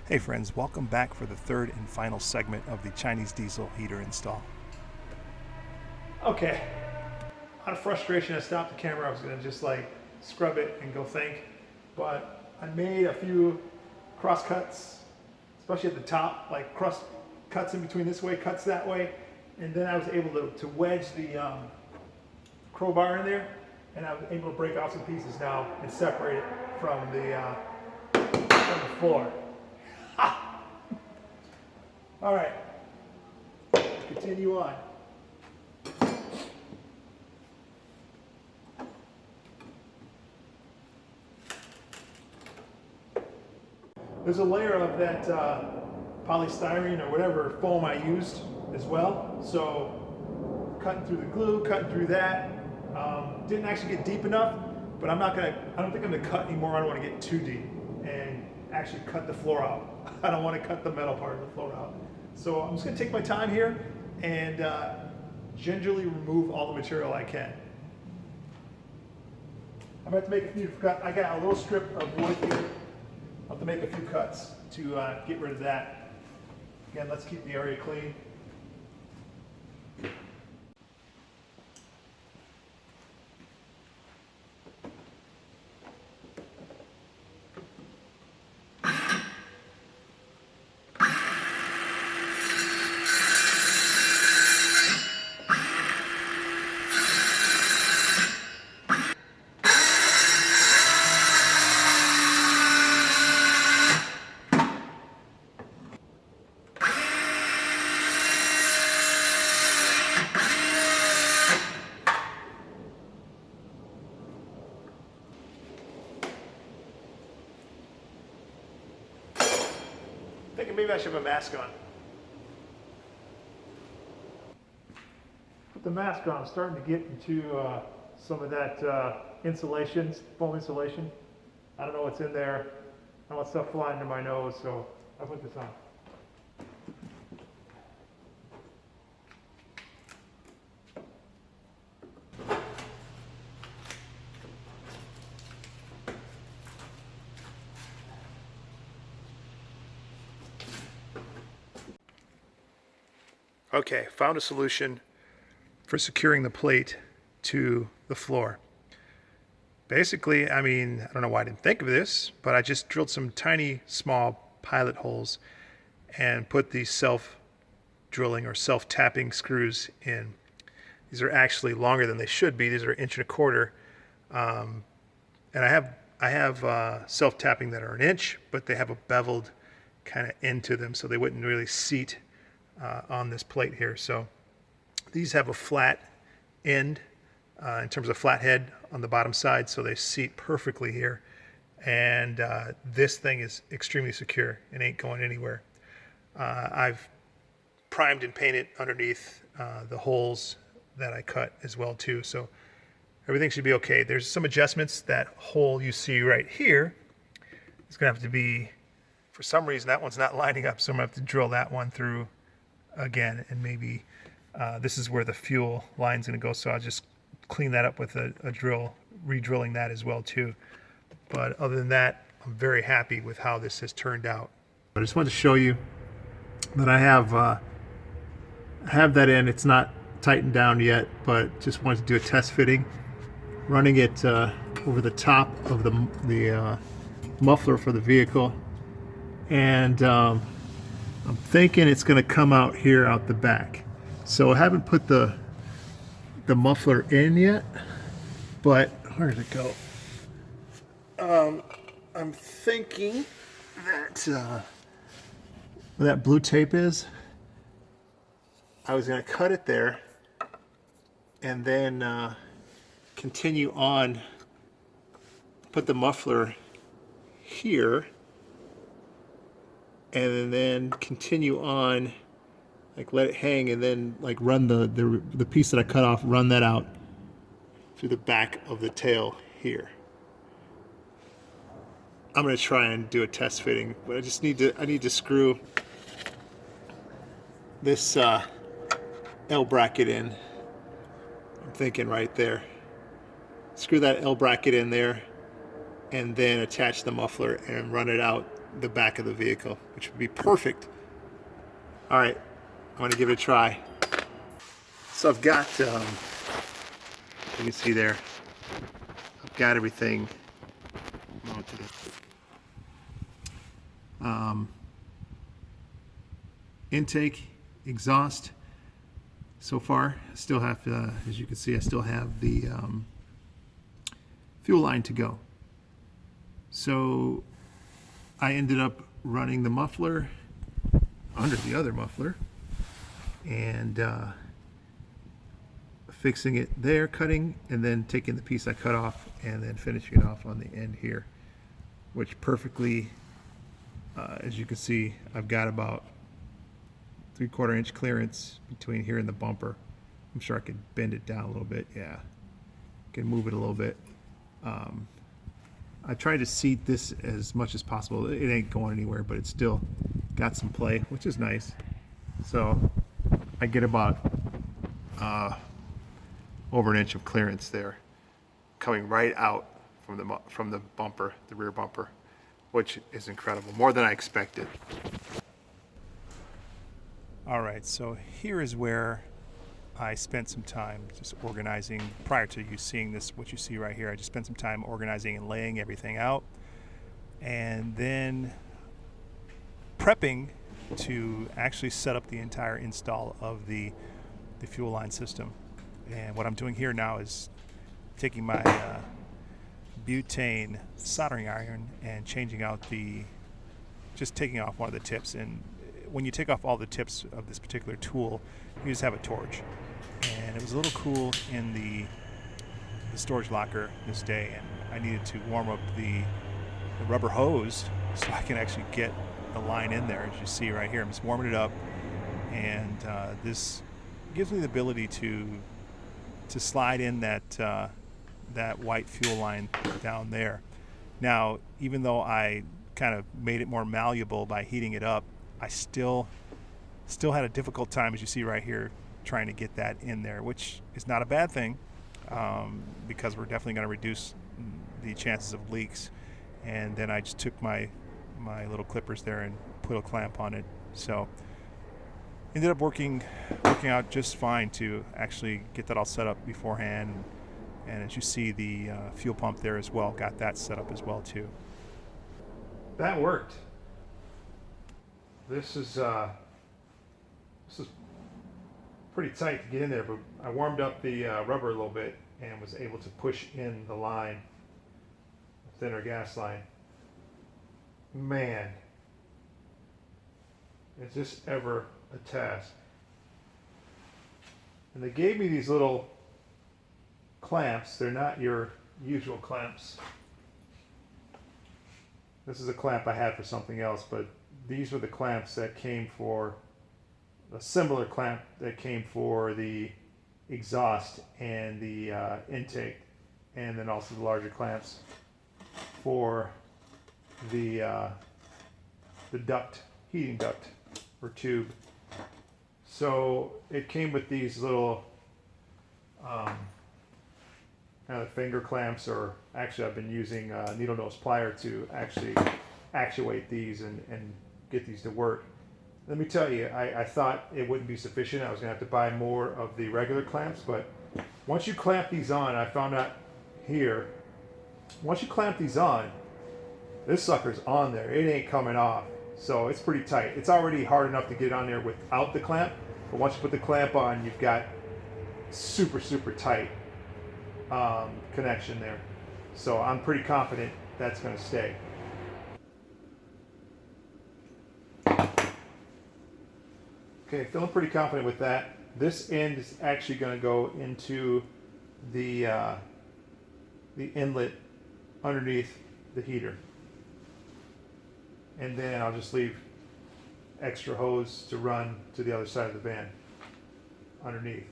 Hey friends, welcome back for the third and final segment of the Chinese diesel heater install. Okay. Out of frustration, I stopped the camera. I was gonna just like scrub it and go think, but I made a few cross cuts, especially at the top, like cross cuts in between this way, cuts that way, and then I was able to wedge the crowbar in there, and I was able to break off some pieces now and separate it from the floor. All right, continue on. There's a layer of that polystyrene or whatever foam I used as well. So cutting through the glue, cutting through that. Didn't actually get deep enough, but I don't think I'm gonna cut anymore. I don't wanna get too deep and actually cut the floor out. I don't wanna cut the metal part of the floor out. So I'm just gonna take my time here and gingerly remove all the material I can. I'm going to make a few cuts. I got a little strip of wood here. I'll have to make a few cuts to get rid of that. Again, let's keep the area clean. Thinking maybe I should have a mask on. Put the mask on. I'm starting to get into some of that insulation, foam insulation. I don't know what's in there. I don't want stuff flying into my nose, so I put this on. Okay, found a solution for securing the plate to the floor. Basically, I don't know why I didn't think of this, but I just drilled some tiny, small pilot holes and put these self-drilling or self-tapping screws in. These are actually longer than they should be. These are 1.25 inches. And I have self-tapping that are 1 inch, but they have a beveled kind of end to them, so they wouldn't really seat on this plate here. So these have a flat end in terms of flat head on the bottom side, so they seat perfectly here. And this thing is extremely secure and ain't going anywhere. I've primed and painted underneath the holes that I cut as well too, so everything should be okay. There's some adjustments. That hole you see right here is gonna have to be, for some reason that one's not lining up, so I'm gonna have to drill that one through again, and maybe this is where the fuel line's gonna go, so I'll just clean that up with a drill, re-drilling that as well too. But other than that, I'm very happy with how this has turned out. I just wanted to show you that I have that in. It's not tightened down yet, but just wanted to do a test fitting, running it over the top of the muffler for the vehicle, and I'm thinking it's going to come out here out the back. So I haven't put the muffler in yet, but where did it go? I'm thinking that where that blue tape is, I was going to cut it there and then continue on, put the muffler here, and then continue on, like let it hang, and then like run the piece that I cut off, run that out through the back of the tail here. I'm going to try and do a test fitting, but I need to screw this L bracket in. I'm thinking right there. Screw that L bracket in there, and then attach the muffler and run it out the back of the vehicle, which would be perfect. All right, I'm gonna give it a try. So I've got, you can see there, I've got everything mounted up. Intake, exhaust. So far, I still have to, as you can see, I still have the fuel line to go. So I ended up running the muffler under the other muffler and fixing it there, cutting, and then taking the piece I cut off and then finishing it off on the end here, which perfectly, as you can see, I've got about 3/4 inch clearance between here and the bumper. I'm sure I could bend it down a little bit. Yeah, can move it a little bit. I tried to seat this as much as possible. It ain't going anywhere, but it's still got some play, which is nice. So I get about over an inch of clearance there, coming right out from the bumper, the rear bumper, which is incredible, more than I expected. All right, so here is where I spent some time just organizing. Prior to you seeing this, what you see right here, I just spent some time organizing and laying everything out, and then prepping to actually set up the entire install of the fuel line system. And what I'm doing here now is taking my butane soldering iron and changing out just taking off one of the tips. And when you take off all the tips of this particular tool, you just have a torch. And it was a little cool in the storage locker this day, and I needed to warm up the rubber hose so I can actually get the line in there. As you see right here, I'm just warming it up, and this gives me the ability to slide in that white fuel line down there. Now, even though I kind of made it more malleable by heating it up, I still had a difficult time, as you see right here, trying to get that in there, which is not a bad thing, because we're definitely going to reduce the chances of leaks. And then I just took my little clippers there and put a clamp on it. So ended up working out just fine to actually get that all set up beforehand. And as you see, the fuel pump there as well, got that set up as well too. That worked. This is pretty tight to get in there, but I warmed up the rubber a little bit and was able to push in the line, the thinner gas line. Man, is this ever a task? And they gave me these little clamps. They're not your usual clamps. This is a clamp I had for something else, but these were the clamps that came for a similar clamp that came for the exhaust and the intake, and then also the larger clamps for the duct, heating duct or tube. So it came with these little kind of finger clamps, or actually I've been using needle nose plier to actually actuate these and get these to work. Let me tell you, I thought it wouldn't be sufficient. I was going to have to buy more of the regular clamps, but once you clamp these on, I found out here, once you clamp these on, this sucker's on there. It ain't coming off. So it's pretty tight. It's already hard enough to get on there without the clamp, but once you put the clamp on, you've got super, super tight connection there. So I'm pretty confident that's going to stay. Okay, feeling pretty confident with that. This end is actually going to go into the inlet underneath the heater. And then I'll just leave extra hose to run to the other side of the van underneath.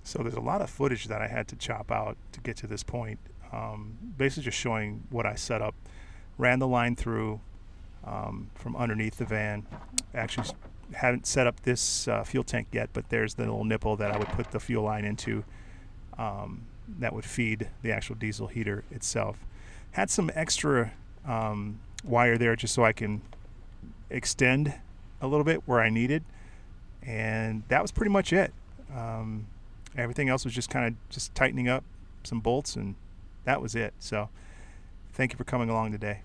So there's a lot of footage that I had to chop out to get to this point. Basically just showing what I set up. Ran the line through from underneath the van. Actually haven't set up this fuel tank yet, but there's the little nipple that I would put the fuel line into. that would feed the actual diesel heater itself. Had some extra wire there just so I can extend a little bit where I needed, and that was pretty much it. Everything else was just kind of just tightening up some bolts, and that was it. So thank you for coming along today.